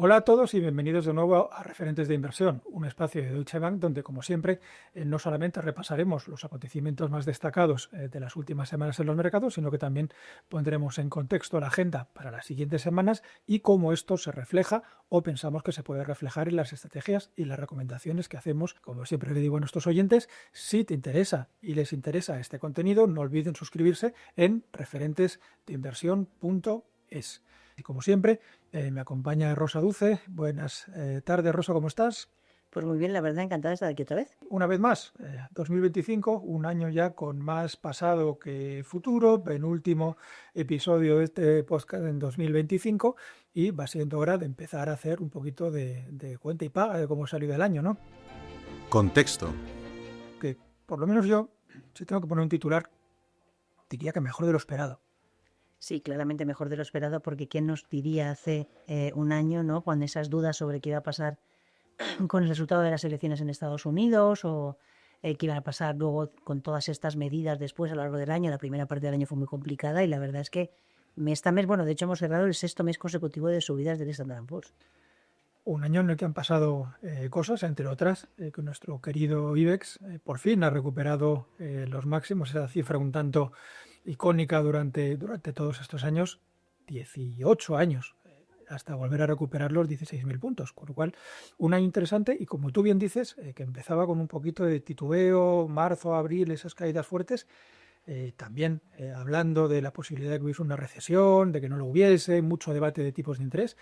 Hola a todos y bienvenidos de nuevo a Referentes de Inversión, un espacio de Deutsche Bank donde, como siempre, no solamente repasaremos los acontecimientos más destacados de las últimas semanas en los mercados, sino que también pondremos en contexto la agenda para las siguientes semanas y cómo esto se refleja o pensamos que se puede reflejar en las estrategias y las recomendaciones que hacemos. Como siempre le digo a nuestros oyentes, si te interesa y les interesa este contenido, no olviden suscribirse en referentesdeinversión.es. Y como siempre, me acompaña Rosa Duce. Buenas tardes, Rosa, ¿cómo estás? Pues muy bien, la verdad, encantada de estar aquí otra vez. Una vez más, 2025, un año ya con más pasado que futuro, penúltimo episodio de este podcast en 2025 y va siendo hora de empezar a hacer un poquito de cuenta y paga de cómo salió el año, ¿no? Contexto. Que por lo menos yo, si tengo que poner un titular, diría que mejor de lo esperado. Sí, claramente mejor de lo esperado, porque ¿quién nos diría hace un año, ¿no? Cuando esas dudas sobre qué iba a pasar con el resultado de las elecciones en Estados Unidos o qué iba a pasar luego con todas estas medidas después a lo largo del año? La primera parte del año fue muy complicada y la verdad es que mes a mes, bueno, de hecho hemos cerrado el sexto mes consecutivo de subidas del Standard & Poor's. Un año en el que han pasado cosas, entre otras, que nuestro querido IBEX por fin ha recuperado los máximos, esa cifra un tanto icónica durante todos estos años, 18 años, hasta volver a recuperar los 16.000 puntos. Con lo cual, un año interesante y, como tú bien dices, que empezaba con un poquito de titubeo, marzo, abril, esas caídas fuertes, también hablando de la posibilidad de que hubiese una recesión, de que no lo hubiese, mucho debate de tipos de interés.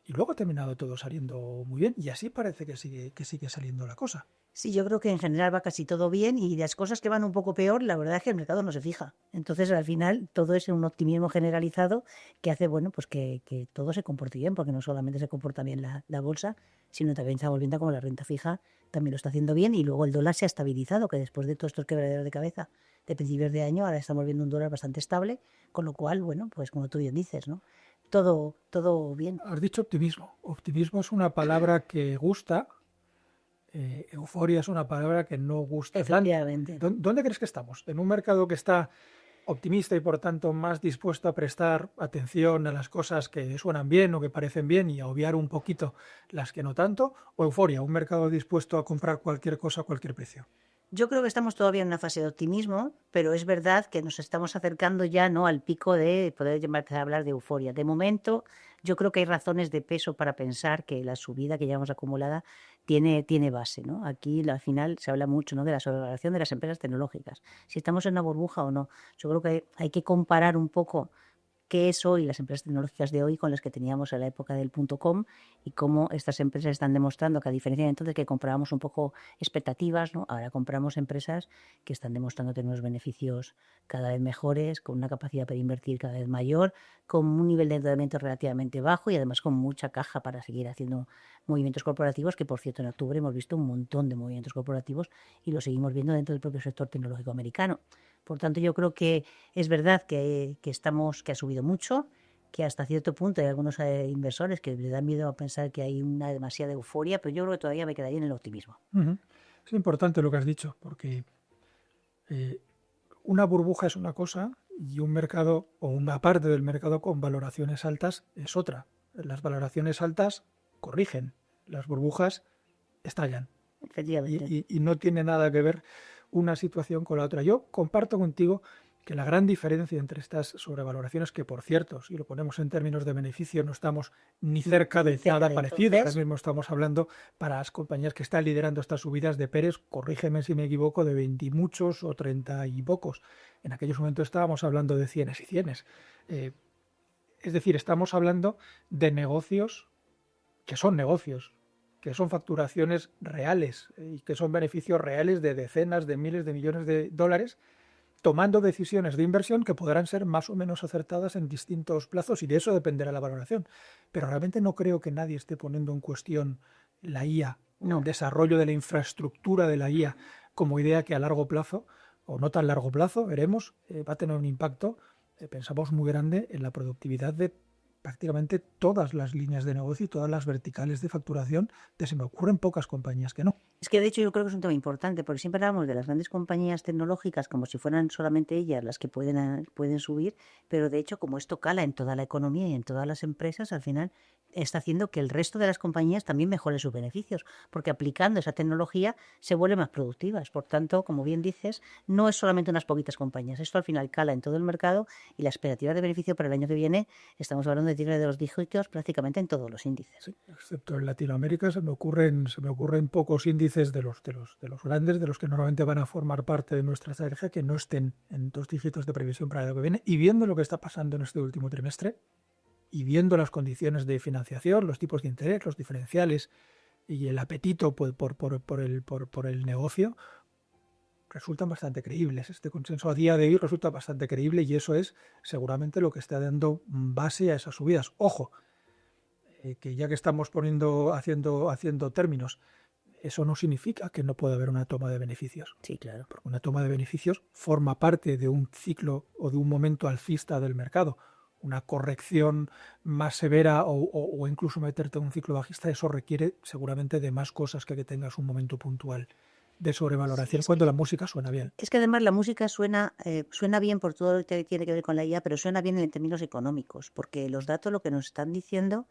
Y luego ha terminado todo saliendo muy bien y así parece que sigue saliendo la cosa. Sí, yo creo que en general va casi todo bien y las cosas que van un poco peor, la verdad es que el mercado no se fija. Entonces, al final, todo es un optimismo generalizado que hace, bueno, pues que todo se comporte bien, porque no solamente se comporta bien la bolsa, sino también estamos viendo como la renta fija también lo está haciendo bien y luego el dólar se ha estabilizado, que después de todos estos quebraderos de cabeza de principios de año, ahora estamos viendo un dólar bastante estable, con lo cual, bueno, pues como tú bien dices, ¿no? Todo bien. Has dicho optimismo. Optimismo es una palabra que gusta, euforia es una palabra que no gusta tanto. Efectivamente. ¿Dónde crees que estamos? ¿En un mercado que está optimista y por tanto más dispuesto a prestar atención a las cosas que suenan bien o que parecen bien y a obviar un poquito las que no tanto? ¿O euforia, un mercado dispuesto a comprar cualquier cosa a cualquier precio? Yo creo que estamos todavía en una fase de optimismo, pero es verdad que nos estamos acercando ya, ¿no?, al pico de poder empezar a hablar de euforia. De momento, yo creo que hay razones de peso para pensar que la subida que llevamos acumulada tiene base, ¿no? Aquí al final se habla mucho, ¿no?, de la sobrevaloración de las empresas tecnológicas. Si estamos en una burbuja o no. Yo creo que hay que comparar un poco qué es hoy las empresas tecnológicas de hoy con las que teníamos en la época del .com y cómo estas empresas están demostrando que, a diferencia de entonces que comprábamos un poco expectativas, ¿no?, ahora compramos empresas que están demostrando tener unos beneficios cada vez mejores, con una capacidad para invertir cada vez mayor, con un nivel de endeudamiento relativamente bajo y además con mucha caja para seguir haciendo movimientos corporativos, que por cierto en octubre hemos visto un montón de movimientos corporativos y lo seguimos viendo dentro del propio sector tecnológico americano. Por tanto, yo creo que es verdad que ha subido mucho, que hasta cierto punto hay algunos inversores que les dan miedo a pensar que hay una demasiada euforia, pero yo creo que todavía me quedaría en el optimismo. Es importante lo que has dicho, porque una burbuja es una cosa y un mercado o una parte del mercado con valoraciones altas es otra. Las valoraciones altas corrigen, las burbujas estallan Efectivamente. y no tiene nada que ver una situación con la otra. Yo comparto contigo que la gran diferencia entre estas sobrevaloraciones, que por cierto, si lo ponemos en términos de beneficio, no estamos ni cerca de nada parecido. Ahora mismo estamos hablando para las compañías que están liderando estas subidas de Pérez, corrígeme si me equivoco, de 20 y muchos o 30 y pocos. En aquellos momentos estábamos hablando de cienes y cienes. Es decir, estamos hablando de negocios que son facturaciones reales y que son beneficios reales de decenas de miles de millones de dólares, tomando decisiones de inversión que podrán ser más o menos acertadas en distintos plazos y de eso dependerá la valoración. Pero realmente no creo que nadie esté poniendo en cuestión la IA, el desarrollo de la infraestructura de la IA como idea que a largo plazo, o no tan largo plazo, veremos, va a tener un impacto, pensamos, muy grande en la productividad de prácticamente todas las líneas de negocio y todas las verticales de facturación. Se me ocurren pocas compañías que no. Es que de hecho yo creo que es un tema importante, porque siempre hablamos de las grandes compañías tecnológicas como si fueran solamente ellas las que pueden subir, pero de hecho como esto cala en toda la economía y en todas las empresas, al final está haciendo que el resto de las compañías también mejoren sus beneficios, porque aplicando esa tecnología se vuelven más productivas. Por tanto, como bien dices, no es solamente unas poquitas compañías. Esto al final cala en todo el mercado y la expectativa de beneficio para el año que viene, estamos hablando de tigres de los dígitos prácticamente en todos los índices. Sí, excepto en Latinoamérica se me ocurren pocos índices de los grandes, de los que normalmente van a formar parte de nuestra estrategia, que no estén en 2 dígitos de previsión para el año que viene. Y viendo lo que está pasando en este último trimestre, y viendo las condiciones de financiación, los tipos de interés, los diferenciales y el apetito por el negocio, resultan bastante creíbles. Este consenso a día de hoy resulta bastante creíble y eso es seguramente lo que está dando base a esas subidas. Ojo, que ya que estamos haciendo términos, eso no significa que no pueda haber una toma de beneficios. Sí, claro. Porque una toma de beneficios forma parte de un ciclo o de un momento alcista del mercado. Una corrección más severa o incluso meterte en un ciclo bajista, eso requiere seguramente de más cosas que tengas un momento puntual de sobrevaloración cuando la música suena bien. Es que además la música suena bien por todo lo que tiene que ver con la IA, pero suena bien en términos económicos, porque los datos lo que nos están diciendo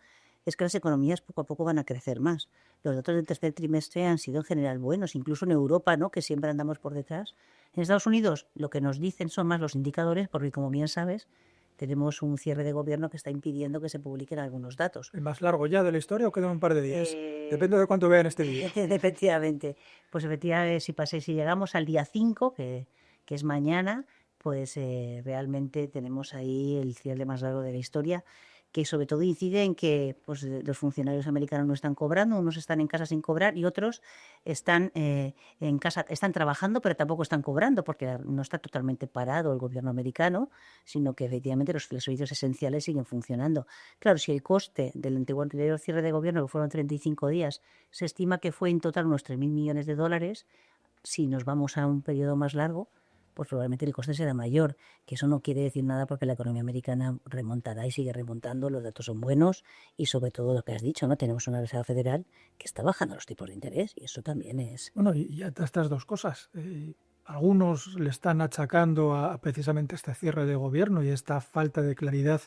es que las economías poco a poco van a crecer más. Los datos del tercer trimestre han sido en general buenos, incluso en Europa, ¿no?, que siempre andamos por detrás. En Estados Unidos lo que nos dicen son más los indicadores, porque como bien sabes, tenemos un cierre de gobierno que está impidiendo que se publiquen algunos datos. ¿El más largo ya de la historia o quedan un par de días? Depende de cuánto vean este vídeo. Efectivamente. Pues efectivamente, si llegamos al día 5, que es mañana, pues realmente tenemos ahí el cierre más largo de la historia, que sobre todo incide en que pues, los funcionarios americanos no están cobrando, unos están en casa sin cobrar y otros están en casa, están trabajando pero tampoco están cobrando porque no está totalmente parado el gobierno americano, sino que efectivamente los servicios esenciales siguen funcionando. Claro, si el coste del anterior cierre de gobierno, que fueron 35 días, se estima que fue en total unos 3.000 millones de dólares, si nos vamos a un periodo más largo, pues probablemente el coste será mayor, que eso no quiere decir nada porque la economía americana remontará y sigue remontando, los datos son buenos y sobre todo lo que has dicho, ¿no? Tenemos una Reserva Federal que está bajando los tipos de interés y eso también es... Bueno, y estas dos cosas. Algunos le están achacando a precisamente este cierre de gobierno y esta falta de claridad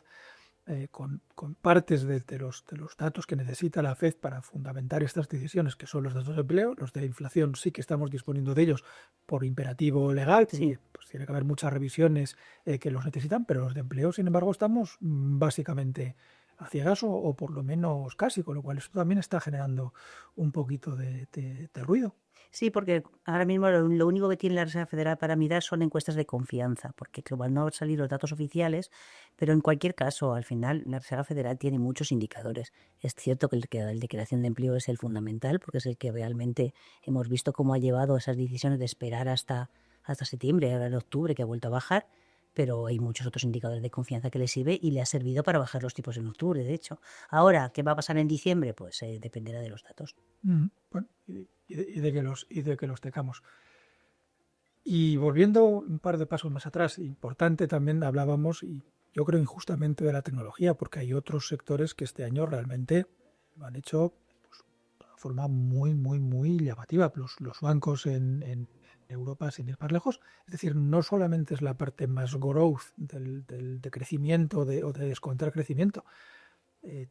con partes de los datos que necesita la FED para fundamentar estas decisiones, que son los datos de empleo. Los de inflación sí que estamos disponiendo de ellos por imperativo legal, Sí. pues tiene que haber muchas revisiones que los necesitan, pero los de empleo, sin embargo, estamos básicamente a ciegas o por lo menos casi, con lo cual esto también está generando un poquito de ruido. Sí, porque ahora mismo lo único que tiene la Reserva Federal para mirar son encuestas de confianza, porque van no van a salir los datos oficiales, pero en cualquier caso, al final, la Reserva Federal tiene muchos indicadores. Es cierto que el de creación de empleo es el fundamental, porque es el que realmente hemos visto cómo ha llevado esas decisiones de esperar hasta septiembre, ahora en octubre, que ha vuelto a bajar, pero hay muchos otros indicadores de confianza que le sirve y le ha servido para bajar los tipos en octubre, de hecho. Ahora, ¿qué va a pasar en diciembre? Pues dependerá de los datos. Bueno, y de que los tengamos. Y volviendo un par de pasos más atrás, importante también hablábamos, y yo creo injustamente, de la tecnología, porque hay otros sectores que este año realmente lo han hecho pues, de una forma muy, muy, muy llamativa. Los bancos en Europa, sin ir más lejos, es decir, no solamente es la parte más growth de crecimiento o de descontar crecimiento,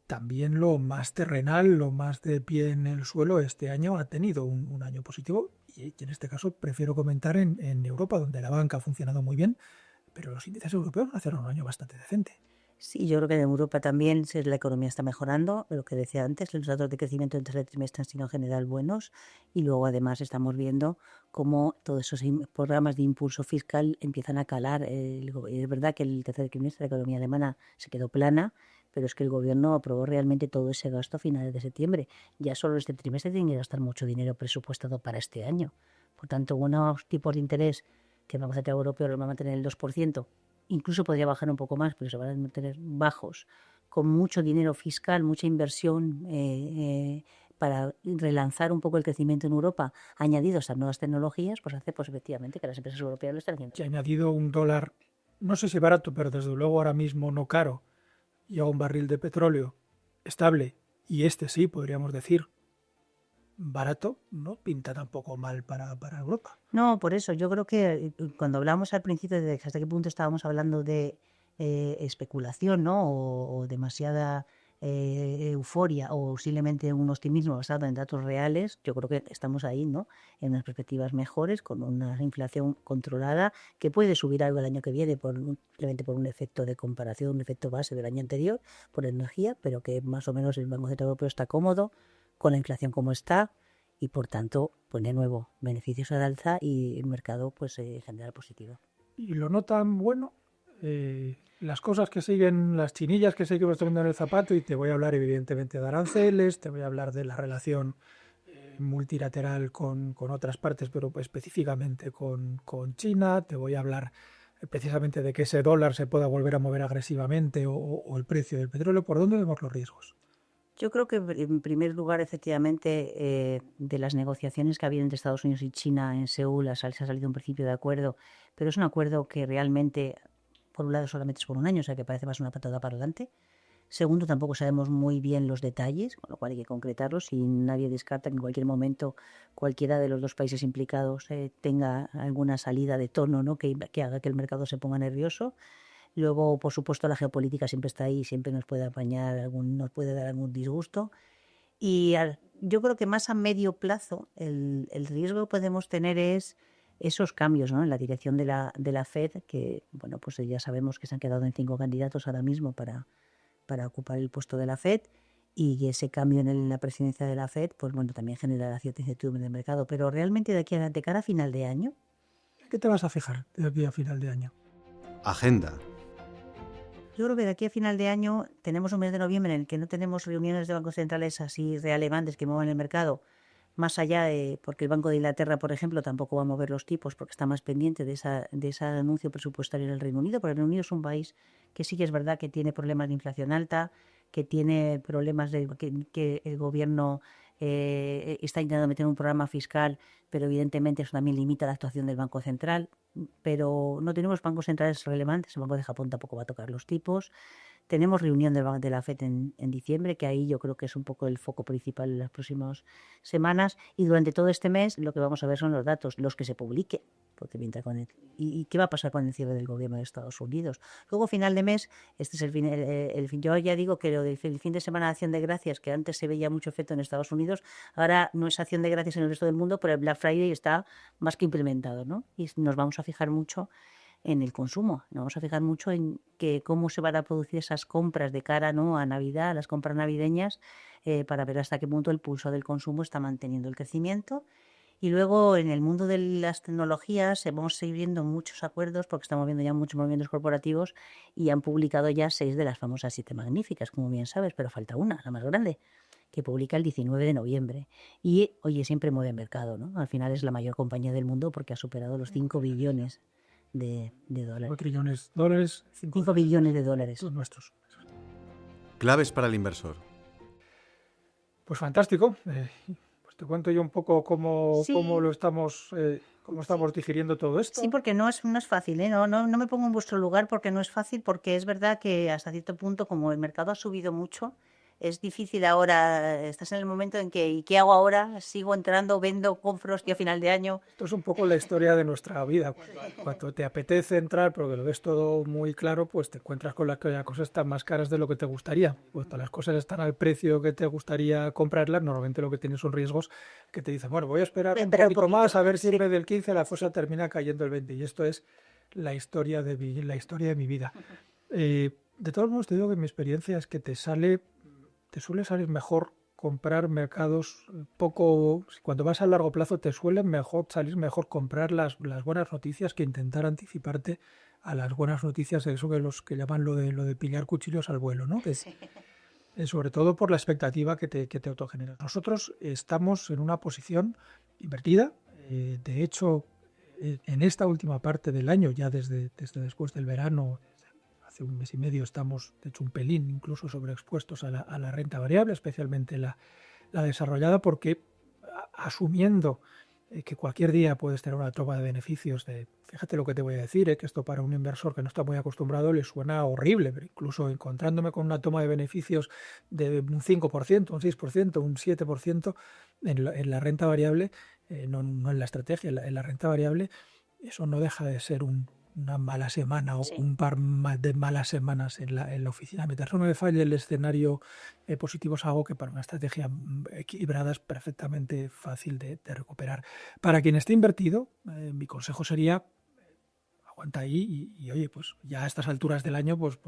también lo más terrenal, lo más de pie en el suelo, este año ha tenido un año positivo y en este caso prefiero comentar en Europa, donde la banca ha funcionado muy bien, pero los índices europeos van a hacer un año bastante decente. Sí, yo creo que en Europa también la economía está mejorando, lo que decía antes, los datos de crecimiento en tercer trimestre han sido en general buenos y luego además estamos viendo cómo todos esos programas de impulso fiscal empiezan a calar. Es verdad que el tercer trimestre la economía alemana se quedó plana, pero es que el gobierno aprobó realmente todo ese gasto a finales de septiembre. Ya solo este trimestre tienen que gastar mucho dinero presupuestado para este año. Por tanto, buenos tipos de interés que vamos a tener europeos los van a mantener el 2%. Incluso podría bajar un poco más, pero se van a mantener bajos, con mucho dinero fiscal, mucha inversión para relanzar un poco el crecimiento en Europa, añadido a estas nuevas tecnologías, pues hace pues efectivamente que las empresas europeas lo estén haciendo. Se ha añadido un dólar, no sé si barato, pero desde luego ahora mismo no caro, y a un barril de petróleo estable, y este sí, podríamos decir, barato, no pinta tampoco mal para Europa. No, por eso, yo creo que cuando hablamos al principio de hasta qué punto estábamos hablando de especulación, ¿no? O demasiada euforia o simplemente un optimismo basado en datos reales, yo creo que estamos ahí, ¿no? En unas perspectivas mejores, con una inflación controlada, que puede subir algo el año que viene simplemente por un efecto de comparación, un efecto base del año anterior, por energía, pero que más o menos el Banco Central Europeo está cómodo con la inflación como está y por tanto, pues de nuevo, beneficios al alza y el mercado pues en general positivo. Y lo no tan bueno, las cosas que siguen, las chinillas que siguen teniendo en el zapato, y te voy a hablar evidentemente de aranceles, te voy a hablar de la relación multilateral con otras partes, pero específicamente con China, te voy a hablar precisamente de que ese dólar se pueda volver a mover agresivamente o el precio del petróleo. ¿Por dónde vemos los riesgos? Yo creo que en primer lugar, efectivamente, de las negociaciones que ha habido entre Estados Unidos y China en Seúl se ha salido un principio de acuerdo, pero es un acuerdo que realmente, por un lado, solamente es por un año, o sea que parece más una patada para adelante. Segundo, tampoco sabemos muy bien los detalles, con lo cual hay que concretarlos y nadie descarta que en cualquier momento cualquiera de los dos países implicados tenga alguna salida de tono, ¿no? que haga que el mercado se ponga nervioso. Luego, por supuesto, la geopolítica siempre está ahí, siempre nos puede apañar, nos puede dar algún disgusto. Y yo creo que más a medio plazo el riesgo que podemos tener es esos cambios, ¿no? En la dirección de la FED, que bueno, pues ya sabemos que se han quedado en 5 candidatos ahora mismo para ocupar el puesto de la FED, y ese cambio en la presidencia de la FED, pues bueno, también genera cierta incertidumbre en el mercado. Pero realmente de aquí adelante, cara a final de año... ¿Qué te vas a fijar de aquí a final de año? Agenda. Yo creo que de aquí a final de año tenemos un mes de noviembre en el que no tenemos reuniones de bancos centrales así relevantes que muevan el mercado, más allá de, porque el Banco de Inglaterra, por ejemplo, tampoco va a mover los tipos porque está más pendiente de ese anuncio presupuestario en el Reino Unido, porque el Reino Unido es un país que sí que es verdad que tiene problemas de inflación alta, que tiene problemas de que el gobierno está intentando meter un programa fiscal, pero evidentemente eso también limita la actuación del Banco Central. Pero no tenemos bancos centrales relevantes, el Banco de Japón tampoco va a tocar los tipos. Tenemos reunión de la FED en diciembre, que ahí yo creo que es un poco el foco principal en las próximas semanas. Y durante todo este mes lo que vamos a ver son los datos, los que se publiquen. Porque mientras ¿Y qué va a pasar con el cierre del gobierno de Estados Unidos? Luego, final de mes, este es el fin. Yo ya digo que lo del fin de semana de Acción de Gracias, que antes se veía mucho efecto en Estados Unidos, ahora no es Acción de Gracias en el resto del mundo, pero el Black Friday está más que implementado, ¿no? Y nos vamos a fijar mucho en el consumo, nos vamos a fijar mucho en cómo se van a producir esas compras de cara, ¿no?, a Navidad, a las compras navideñas, para ver hasta qué punto el pulso del consumo está manteniendo el crecimiento. Y luego en el mundo de las tecnologías vamos a ir viendo muchos acuerdos, porque estamos viendo ya muchos movimientos corporativos y han publicado ya 6 de las famosas 7 magníficas, como bien sabes, pero falta una, la más grande, que publica el 19 de noviembre. Y, oye, siempre mueve mercado, ¿no? Al final es la mayor compañía del mundo porque ha superado los 5 billones de dólares. 5 trillones de dólares. 5 billones de dólares. Los nuestros. Claves para el inversor. Pues fantástico. Pues te cuento yo un poco cómo lo estamos, cómo estamos digiriendo todo esto. Sí, porque no es fácil, ¿eh? No me pongo en vuestro lugar porque no es fácil, porque es verdad que hasta cierto punto, como el mercado ha subido mucho, es difícil ahora, estás en el momento en que, ¿y qué hago ahora? ¿Sigo entrando, vendo, compro, estoy a final de año? Esto es un poco la historia de nuestra vida. Cuando te apetece entrar, porque lo ves todo muy claro, pues te encuentras con que las cosas están más caras de lo que te gustaría. Cuando las cosas están al precio que te gustaría comprarlas, normalmente lo que tienes son riesgos que te dicen, bueno, voy a esperar un poquito más a ver si en vez del 15 la cosa termina cayendo el 20. Y esto es la historia de mi vida. De todos modos, te digo que mi experiencia es que te suele salir mejor comprar mercados cuando vas a largo plazo te suelen salir mejor comprar las buenas noticias que intentar anticiparte a las buenas noticias, eso que los que llaman lo de pillar cuchillos al vuelo, ¿no? Sobre todo por la expectativa que te autogeneras. Nosotros estamos en una posición invertida, de hecho, en esta última parte del año, ya desde después del verano, hace un mes y medio estamos, de hecho, un pelín incluso sobreexpuestos a la renta variable, especialmente la desarrollada, porque asumiendo que cualquier día puedes tener una toma de beneficios, fíjate lo que te voy a decir, que esto para un inversor que no está muy acostumbrado le suena horrible, pero incluso encontrándome con una toma de beneficios de un 5%, un 6%, un 7% en la renta variable, no en la estrategia, en la renta variable, eso no deja de ser un una mala semana o Sí. un par de malas semanas en la oficina. Mientras no me falle el escenario positivo, es algo que para una estrategia equilibrada es perfectamente fácil de recuperar. Para quien esté invertido, mi consejo sería aguanta ahí y oye, pues ya a estas alturas del año, pues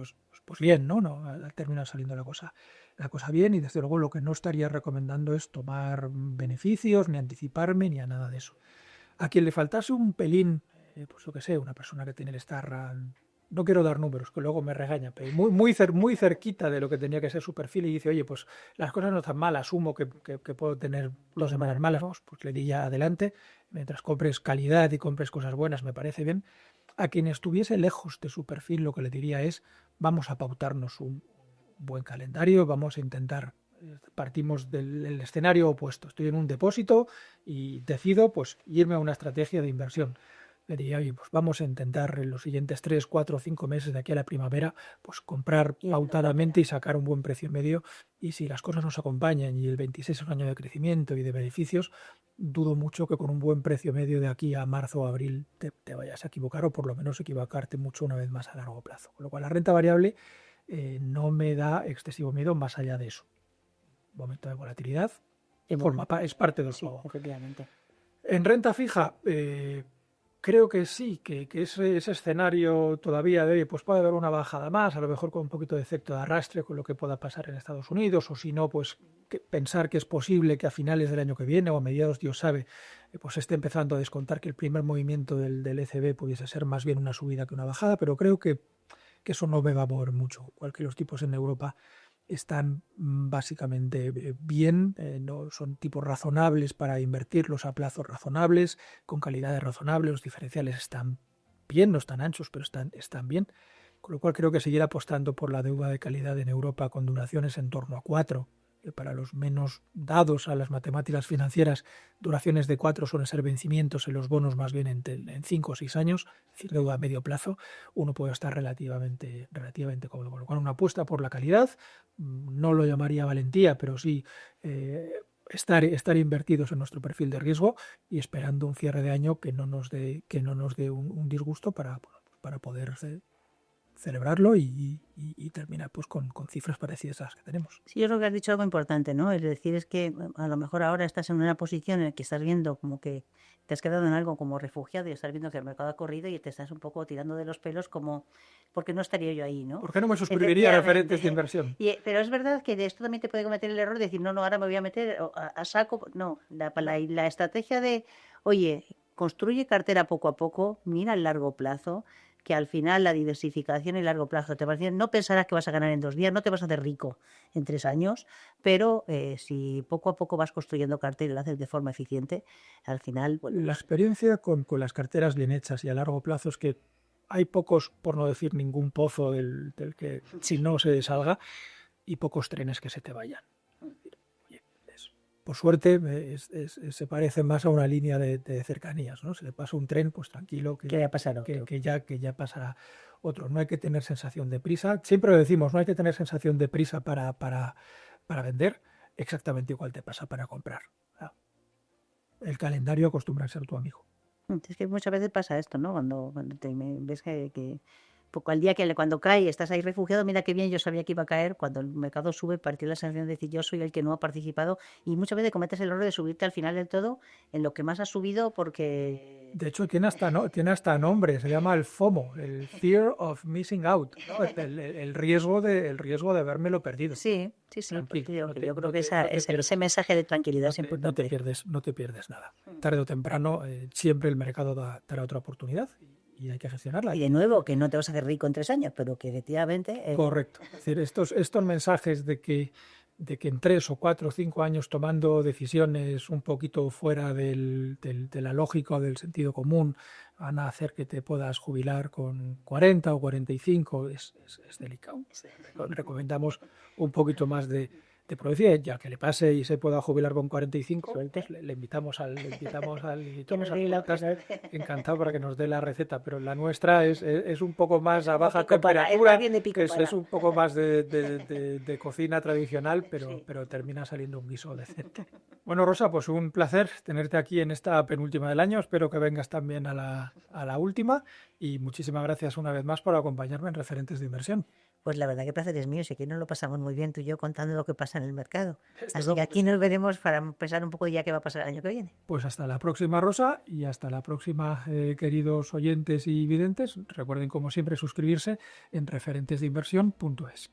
bien, ¿no? No ha terminado saliendo la cosa bien, y desde luego lo que no estaría recomendando es tomar beneficios, ni anticiparme, ni a nada de eso. A quien le faltase un pelín, pues yo qué sé, una persona que tiene el Starra, no quiero dar números, que luego me regaña, pero muy cerquita de lo que tenía que ser su perfil, y dice, oye, pues las cosas no están mal, asumo que puedo tener 2 semanas malas, vamos, pues le di ya adelante, mientras compres calidad y compres cosas buenas, me parece bien. A quien estuviese lejos de su perfil, lo que le diría es, vamos a pautarnos un buen calendario, vamos a intentar, partimos del escenario opuesto, estoy en un depósito y decido pues irme a una estrategia de inversión. Le diría, oye, pues vamos a intentar en los siguientes 3, 4, 5 meses de aquí a la primavera, pues comprar pautadamente y sacar un buen precio medio, y si las cosas nos acompañan y el 26 es un año de crecimiento y de beneficios, dudo mucho que con un buen precio medio de aquí a marzo o abril te vayas a equivocar, o por lo menos equivocarte mucho una vez más a largo plazo. Con lo cual la renta variable no me da excesivo miedo más allá de eso. Momento de volatilidad, es parte del juego. Efectivamente. En renta fija, creo que sí, que ese escenario todavía de, pues puede haber una bajada más, a lo mejor con un poquito de efecto de arrastre con lo que pueda pasar en Estados Unidos, o si no, pues pensar que es posible que a finales del año que viene o a mediados, Dios sabe, pues esté empezando a descontar que el primer movimiento del ECB pudiese ser más bien una subida que una bajada, pero creo que eso no me va a mover mucho, igual que los tipos en Europa están básicamente bien, no son tipos razonables para invertirlos a plazos razonables, con calidades razonables, los diferenciales están bien, no están anchos, pero están bien, con lo cual creo que seguir apostando por la deuda de calidad en Europa con duraciones en torno a 4, que para los menos dados a las matemáticas financieras, duraciones de 4 suelen ser vencimientos en los bonos más bien en 5 o 6 años, es decir, deuda a medio plazo, uno puede estar relativamente cómodo. Con lo cual, una apuesta por la calidad, no lo llamaría valentía, pero sí estar invertidos en nuestro perfil de riesgo y esperando un cierre de año que no nos dé un disgusto para poder celebrarlo y terminar pues con cifras parecidas a las que tenemos. Sí, yo creo que has dicho algo importante, ¿no? Es decir, es que a lo mejor ahora estás en una posición en la que estás viendo como que te has quedado en algo como refugiado y estás viendo que el mercado ha corrido y te estás un poco tirando de los pelos como, ¿por qué no estaría yo ahí, no? ¿Por qué no me suscribiría a referentes de inversión? Pero es verdad que de esto también te puede cometer el error de decir, no, ahora me voy a meter a saco. No, la estrategia de, oye, construye cartera poco a poco, mira el largo plazo, que al final la diversificación y largo plazo te va a decir, no pensarás que vas a ganar en 2 días, no te vas a hacer rico en 3 años, pero si poco a poco vas construyendo cartera y lo haces de forma eficiente, al final... Bueno, la experiencia con las carteras bien hechas y a largo plazo es que hay pocos, por no decir ningún pozo del que si no se salga, y pocos trenes que se te vayan. Por suerte se parece más a una línea de cercanías, ¿no? Se le pasa un tren, pues tranquilo, que ya pasará otro. No hay que tener sensación de prisa. Siempre lo decimos, no hay que tener sensación de prisa para vender. Exactamente igual te pasa para comprar. El calendario acostumbra a ser tu amigo. Es que muchas veces pasa esto, ¿no? Cuando ves que poco al día que cuando cae estás ahí refugiado, mira qué bien, yo sabía que iba a caer, cuando el mercado sube partió la sensación de decir yo soy el que no ha participado, y muchas veces cometes el error de subirte al final del todo en lo que más has subido porque... De hecho tiene hasta nombre, se llama el FOMO, el Fear of Missing Out, ¿no? el riesgo de habérmelo perdido. Sí, yo creo que ese mensaje de tranquilidad es importante. No te pierdes nada. Tarde o temprano siempre el mercado dará otra oportunidad y hay que gestionarla. Y de nuevo, que no te vas a hacer rico en 3 años, pero que efectivamente... Correcto. Es decir, estos mensajes de que en 3 o 4 o 5 años tomando decisiones un poquito fuera de la lógica o del sentido común van a hacer que te puedas jubilar con 40 o 45, es delicado. Recomendamos un poquito más de te puedo decir, ya que le pase y se pueda jubilar con 45, Suerte. pues le invitamos al Que nos dé la- encantado para que nos dé la receta, pero la nuestra es un poco más a baja Pico para, es temperatura, más bien de pico es para. un poco más de cocina tradicional, Sí. pero termina saliendo un guiso decente. Bueno, Rosa, pues un placer tenerte aquí en esta penúltima del año. Espero que vengas también a la última y muchísimas gracias una vez más por acompañarme en Referentes de Inversión. Pues la verdad que placer es mío, sé que nos lo pasamos muy bien tú y yo contando lo que pasa en el mercado. Desde Así luego que que aquí nos veremos para pensar un poco ya qué va a pasar el año que viene. Pues hasta la próxima, Rosa, y hasta la próxima, queridos oyentes y videntes. Recuerden, como siempre, suscribirse en referentesdeinversión.es.